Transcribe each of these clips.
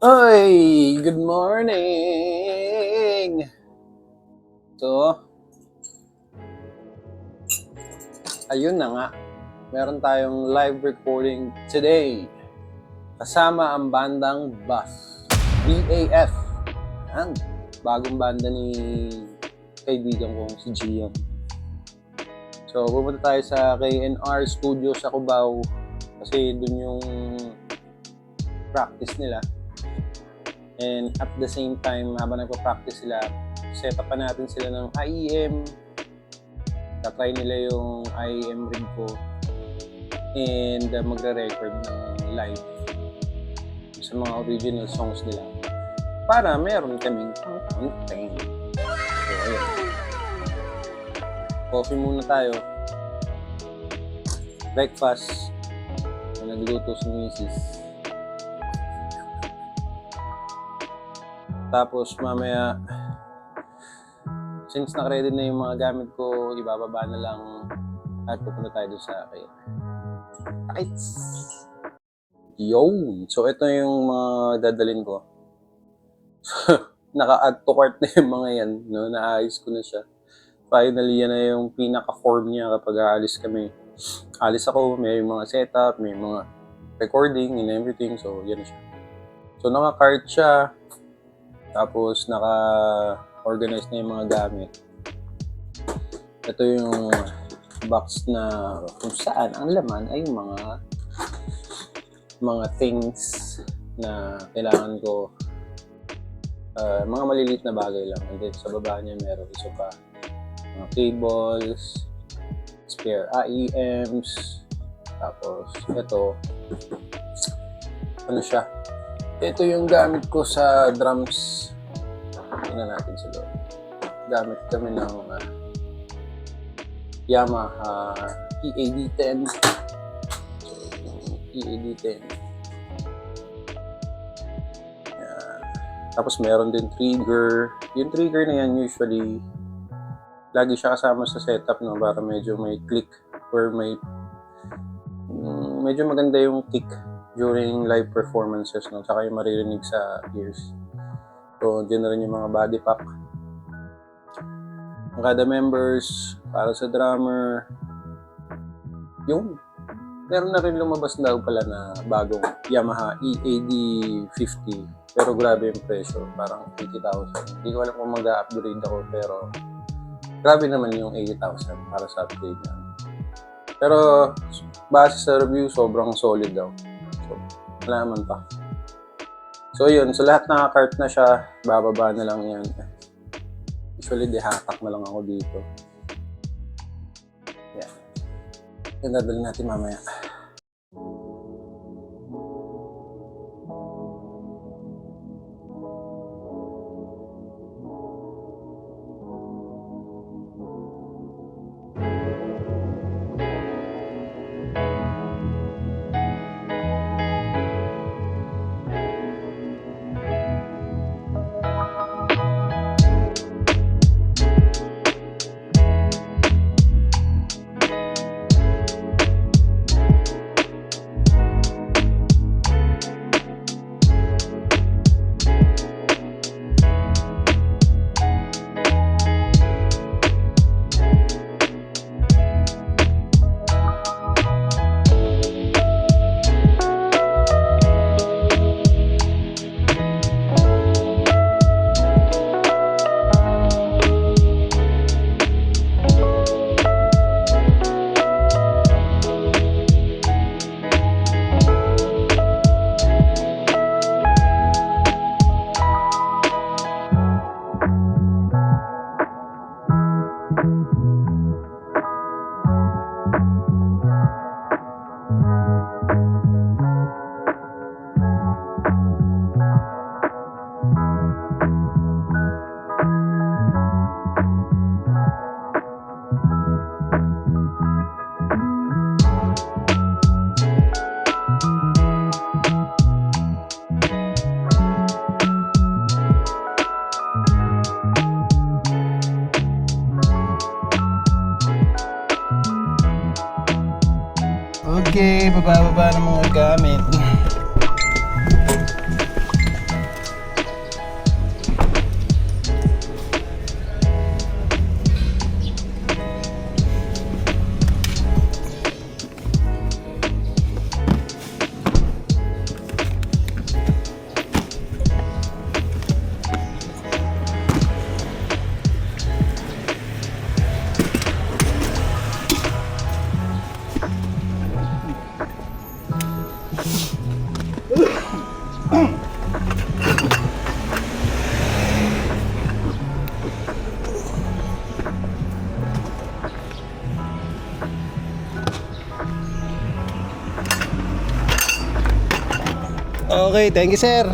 Oy, good morning! So, ayun na nga. Meron tayong live recording today. Kasama ang bandang Bus. BAF. Yan. Bagong banda ni kaibigan kong si Gian. So, pupunta tayo sa KNR Studio sa Cubao. Kasi dun yung practice nila. And at the same time, habang nagpa-practice sila, set up pa natin sila ng IEM. Tatry nila yung IEM rig ko. And magre-record ng live sa mga original songs nila. Para meron kaming content. So, ayun. Coffee muna tayo. Breakfast. Nagluto si Mrs. Tapos mamaya, since naka-ready na yung mga gamit ko, ibababa na lang at pupunta tayo doon sa akin. Kites! Yo! So ito yung mga dadalhin ko. Naka-add to cart na yung mga yan. No? Naayos ko na siya. Finally, yan na yung pinaka-form niya kapag aalis kami. Alis ako, may mga setup, may mga recording and everything. So yan na siya. So naka-cart siya. Tapos, naka-organize na yung mga gamit. Ito yung box na kung saan ang laman ay mga things na kailangan ko. Mga maliliit na bagay lang. And then, sa baba niya meron isa pa. Mga cables, spare IEMs. Tapos, ito. Ano siya? Ito yung gamit ko sa drums. Tingnan natin sa loob. Gamit kami ng Yamaha EAD10. EAD10. Yan. Tapos meron din trigger. Yung trigger na yan usually lagi siya kasama sa setup, no, para medyo may click or may medyo maganda yung kick during live performances, no? Tsaka yung maririnig sa ears. So, dyan na rin yung mga body pack. Ang kada members, para sa drummer. Yung, meron na rin lumabas daw pala na bagong Yamaha EAD50. Pero grabe yung presyo, parang 80,000. Hindi ko alam kung mag-upgrade ako, pero grabe naman yung 80,000 para sa upgrade na. Pero, base sa review, sobrang solid daw. So, wala naman pa. So, yun. So, lahat naka-cart na siya. Bababa na lang yan. Usually, hatak na lang ako dito. Yan. Yan, dadalhin natin mamaya. Okay, bababa ng mga gamit. Okay, thank you sir.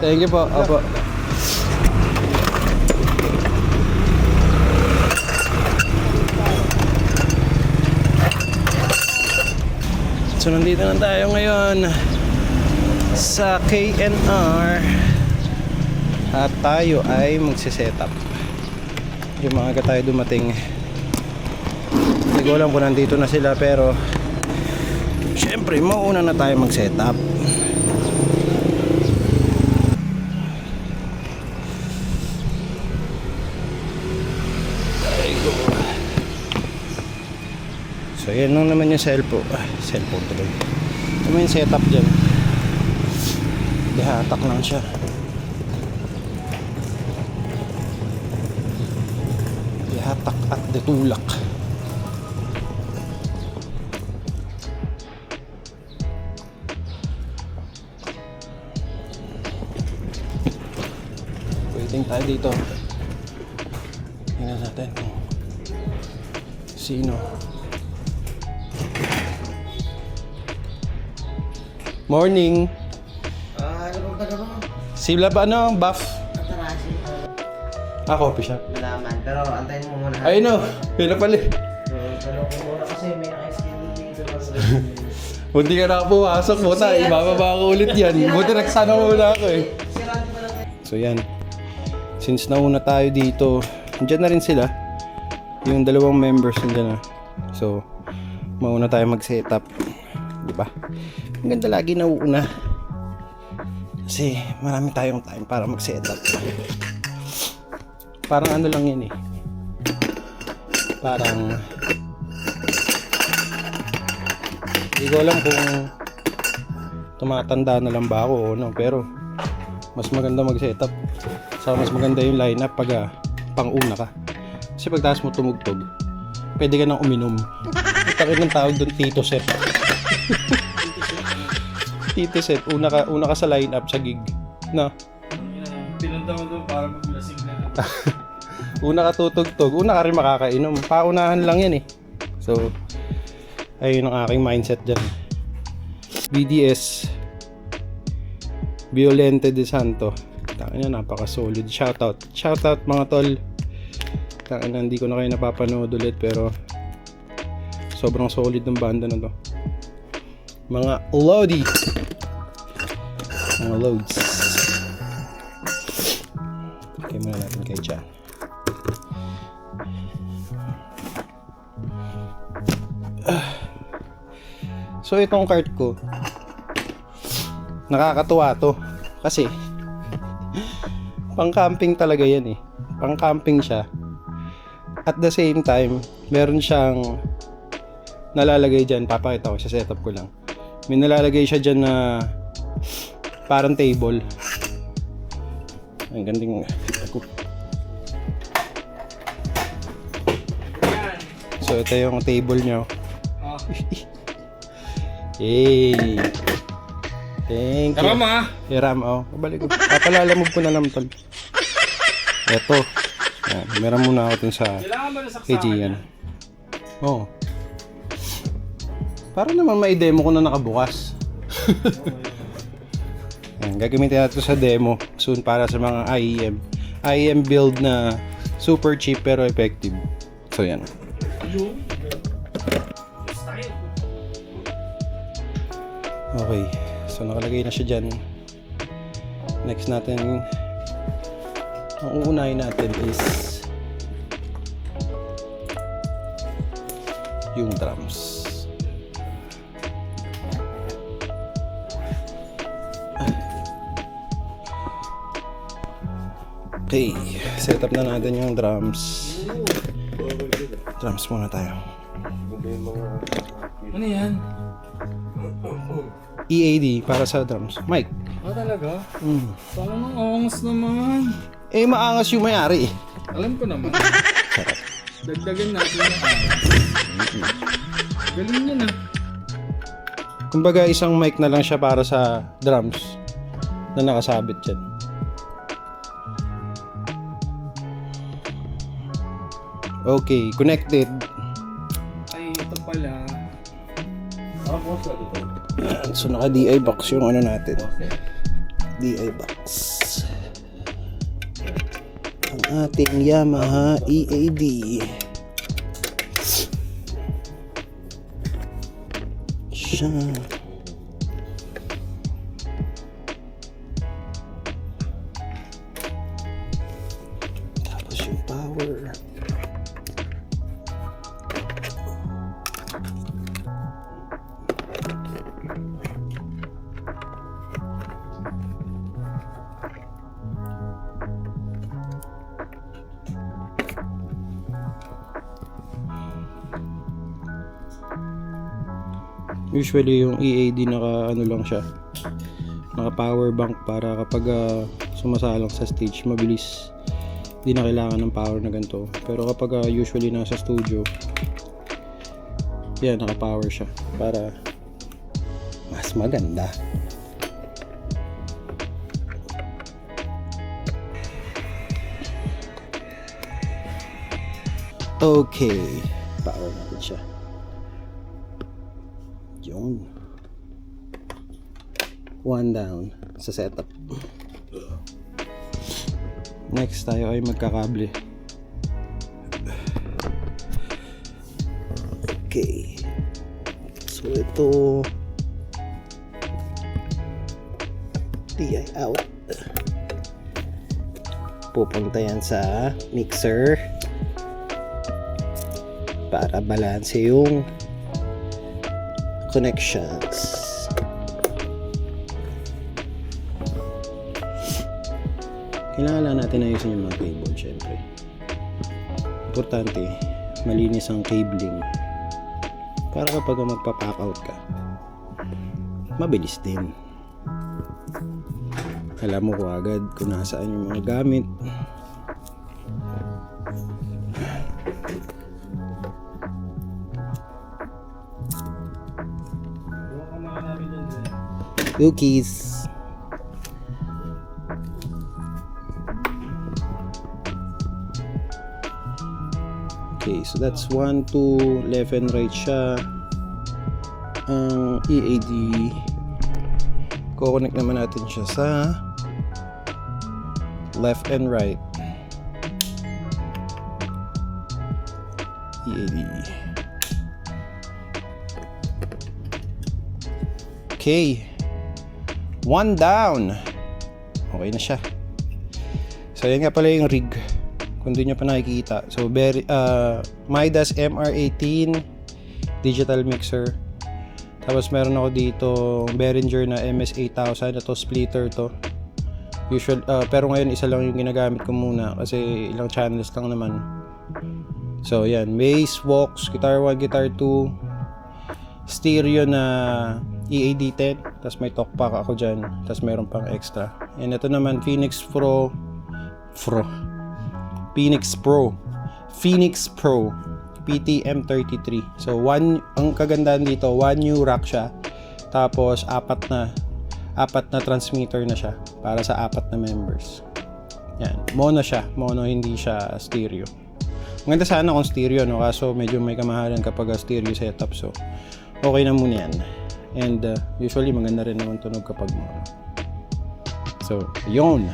Thank you po. Opo. So nandito na tayo ngayon sa KNR at tayo ay magsiset-up. Yung mga aga tayo dumating, hindi ko alam kung nandito na sila, pero syempre mauna na tayo mag-setup. So yan lang naman yung cellphone tuloy. Ito yung setup dyan. Dihatak lang siya. Dihatak at ditulak. Waiting tayo dito. Tingnan natin kung sino. Morning. Ano ba taga mo? Sila ba ano? Buff? Atarasin. Coffee shop. Malaman. Pero antayin mo muna. Ay no, yun na pala. Pero kung muna kasi may naka-schedule dito. Buti ka nakapuwasok mo tayo. Ibababa ko ulit yan. Buti nagsana muna ako eh. So yan. Since nauna tayo dito, andyan na rin sila. Yung dalawang members andyan na. So, mauna tayo mag-setup. Diba? Ang ganda lagi nauuna. Kasi marami tayong time para mag-setup. Parang ano lang yan eh. Parang hindi ko alam kung tumatanda na lang ba ako o ano, pero mas maganda mag-setup. So mas maganda yung lineup pag pang-una ka. Kasi pag taas mo tumugtog, pwede ka nang uminom. Takit ng tawag doon, Tito Set. Tito Set, una ka sa lineup sa gig. No? Pinunta mo doon para maglasing na. Una ka tutugtog, una ka rin makakainom. Paunahan lang yan eh. So, ayun ang aking mindset dyan. BDS Violente de Santo. Tangina, napaka-solid. Shoutout mga tol. Tangina, hindi ko na kayo napapanood ulit, pero sobrang solid ng banda na to. Mga Lodi. Mga Loads. Okay, muna natin kay Chan. So itong cart ko, nakakatuwa to kasi pang camping talaga yan eh. Pang camping siya. At the same time, meron siyang nalalagay dyan. Papakita ko sa setup ko lang. May nalalagay siya dyan na parang table. Ang ganding so ito yung table nyo. Hey, thank you. Karam ah! Hiram, oh. Kabalik ko. Papalalamog ko na lang tol. Eto. Yan, meron muna ako dun sa Kailangan ba nasaksakan KG yan. Oo. Para naman may demo ko na nakabukas. Yan, gagamitin natin sa demo soon para sa mga IEM build na super cheap pero effective. So yan. Okay, so nakalagay na siya dyan. Next natin, ang uunahin natin is yung drums. Okay, set up na natin yung drums. Drums muna tayo. Ano yan? EAD para sa drums. Mike. Talaga? Parang ang angas naman. Eh, maangas yung may-ari eh. Alam ko naman. Dagdagan natin yung angas. Galing yan ah. Kumbaga isang mic na lang siya para sa drums na nakasabit dyan. Okay, connected. Ay, ito pala. Yan, so naka DI box yung ano natin. DI box. Ang ating Yamaha EAD. Siya. Tapos yung power. Usually yung EAD naka ano lang siya, naka power bank para kapag sumasalang sa stage mabilis, hindi na kailangan ng power na ganito. Pero kapag usually nasa studio, yan, naka power siya para mas maganda. Okay, power natin siya. Yun. One down sa setup. Next tayo ay magkakable. Okay. So ito DI out. Pupunta yan sa mixer para balance yung connections. Kailangan lang natin ayusin yung mga cable, syempre. Importante, malinis ang cabling. Para kapag magpa-pack out ka, mabilis din. Alam mo ko agad kung nasaan yung mga gamit. Cookies. Okay, so that's 1, 2, left and right siya. Ang EAD, kukonect naman natin siya sa left and right. EAD. Okay. One down. Okay na siya. So yan nga pala yung rig. Kung di nyo pa nakikita. So Midas MR18 digital mixer. Tapos meron ako dito Behringer na MS8000. Ito splitter to. Usual, pero ngayon isa lang yung ginagamit ko muna kasi ilang channels lang naman. So yan, bass, vox, guitar 1, guitar 2, stereo na EAD10, tapos may talkback ako dyan, tapos meron pang extra. And ito naman Phoenix Pro PTM33. So ang kagandahan dito, one new rack siya, tapos apat na transmitter na siya para sa apat na members. Yan, mono siya, hindi siya stereo. Maganda sana kung stereo, no? Kaso medyo may kamahalan kapag stereo setup, so okay na muna yan. And usually maganda rin naman tunog kapag mono. So yun,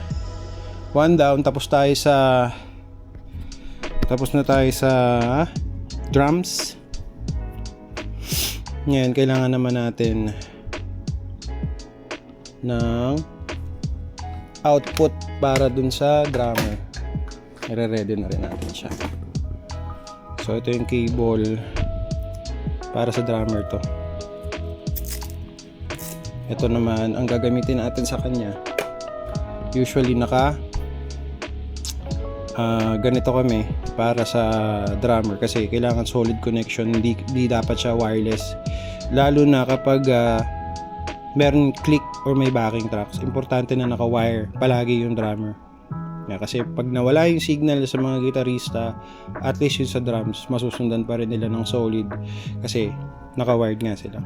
one down. Tapos na tayo sa drums. Ngayon kailangan naman natin ng output para dun sa drummer. I-ready na rin natin siya. So ito yung cable para sa drummer to. Ito naman ang gagamitin natin sa kanya. Usually ganito kami para sa drummer kasi kailangan solid connection, hindi dapat siya wireless. Lalo na kapag meron click or may backing tracks, importante na naka-wire palagi yung drummer. Kasi pag nawala yung signal sa mga gitarista, at least yung sa drums, masusundan pa rin nila ng solid kasi naka-wired nga sila.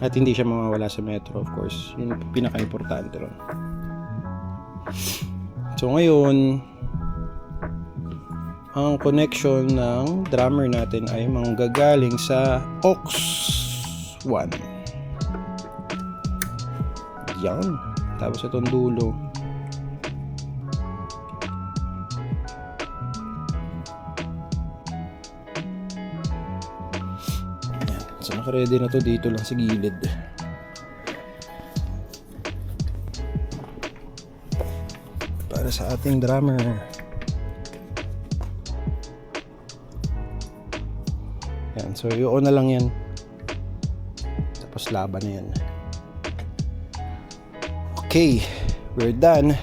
At hindi siya mawawala sa metro, of course. Yun yung pinaka-importante ron. So ngayon, ang connection ng drummer natin ay manggagaling sa aux 1. Yan. Tapos itong dulo. Yan. So naka-ready na to dito lang sa gilid. Para sa ating drummer. Yan, so yun na lang yan. Tapos laban na yan. Okay, we're done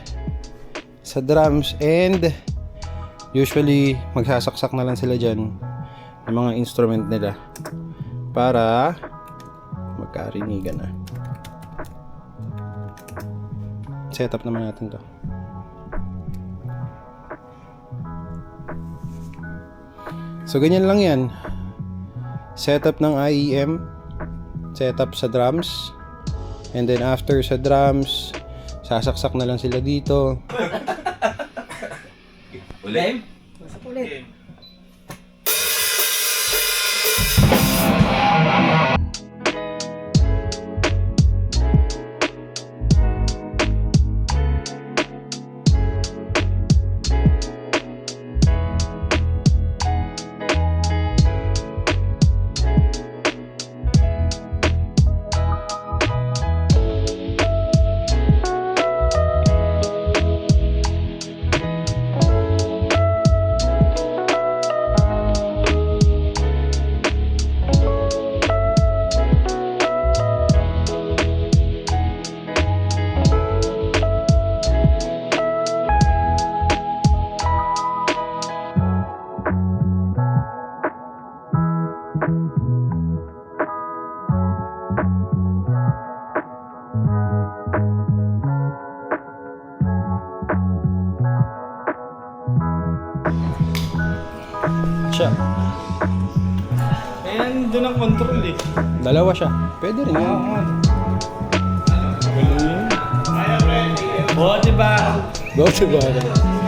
sa drums and usually magsasaksak na lang sila dyan ng mga instrument nila para magkarinigan na. Setup naman natin to. So ganyan lang yan. Setup ng IEM, setup sa drums, and then after sa drums, sasaksak na lang sila dito. Ulit? Masap ulit. Siya. Ayan, doon ang control eh. Dalawa siya. Pwede rin yun. O, diba? Go to bottom.